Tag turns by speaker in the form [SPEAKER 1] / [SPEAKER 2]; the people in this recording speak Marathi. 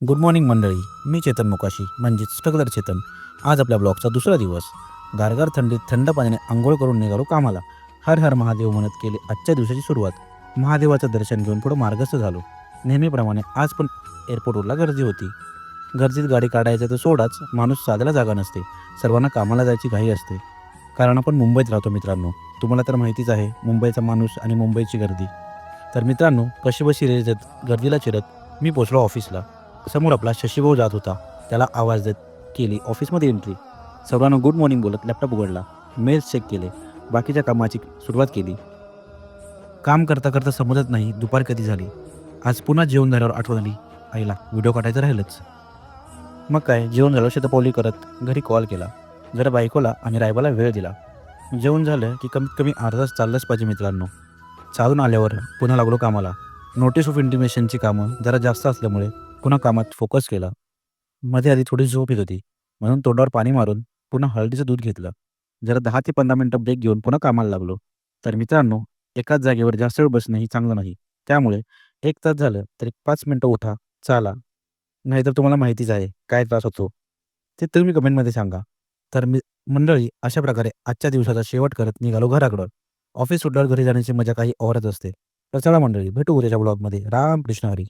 [SPEAKER 1] गुड मॉर्निंग मंडळी. मी चेतन मोकाशी म्हणजेच स्ट्रगलर चेतन. आज आपल्या ब्लॉगचा दुसरा दिवस. गारगार थंडीत थंड पाण्याने आंघोळ करून निघालो कामाला. हर हर महादेव म्हणत केली आजच्या दिवसाची सुरुवात. महादेवाचं दर्शन घेऊन पुढं मार्गस्थ झालो. नेहमीप्रमाणे आज पण एअरपोर्टवरला गर्दी होती. गर्दीत गाडी काढायचं तर सोडाच, माणूस साधायला जागा नसते. सर्वांना कामाला जायची घाई असते. कारण आपण मुंबईत राहतो मित्रांनो. तुम्हाला तर माहितीच आहे मुंबईचा माणूस आणि मुंबईची गर्दी. तर मित्रांनो, कशीबशी रेजत गर्दीला चिरत मी पोचलो ऑफिसला. समोर आपला शशीभाऊ जात होता. त्याला आवाज देत केली ऑफिसमध्ये एंट्री. सर्वांना गुड मॉर्निंग बोलत लॅपटॉप उघडला. मेल्स चेक केले. बाकीच्या कामाची सुरुवात केली. काम करता करता समजत नाही दुपार कधी झाली. आज पुन्हा जेवण झाल्यावर आठवण आली, आईला व्हिडिओ काढायचं राहिलंच. मग काय, जेवण झालं शतपावली करत घरी कॉल केला. जरा बायकोला आणि रायबाला वेळ दिला. जेवण झालं की कमीत कमी अर्धा तास चाललंच पाहिजे मित्रांनो. चालून आल्यावर पुन्हा लागलो कामाला. नोटीस ऑफ इंटिमेशनची कामं जरा जास्त असल्यामुळे पुन्हा कामात फोकस केला. मध्ये आधी थोडी झोप येत होती, म्हणून तोंडावर पाणी मारून पुन्हा हळदीचं दूध घेतलं. जरा 10 ते 15 मिनिटं ब्रेक घेऊन पुन्हा कामाला लागलो. तर मित्रांनो, एकाच जागेवर जास्त वेळ बसणं ही चांगलं नाही. त्यामुळे 1 तास झालं तरी 5 मिनिटं उठा, चाला. नाहीतर तुम्हाला माहितीच आहे काय त्रास होतो. ते तुम्ही कमेंटमध्ये सांगा. तर मंडळी, अशा प्रकारे आजच्या दिवसाचा शेवट करत निघालो घराकडं. ऑफिस सुटल्यावर घरी जाण्याची मजा काही औरच असते. तर चला मंडळी, भेटू उद्याच्या ब्लॉगमध्ये. राम कृष्ण हरी.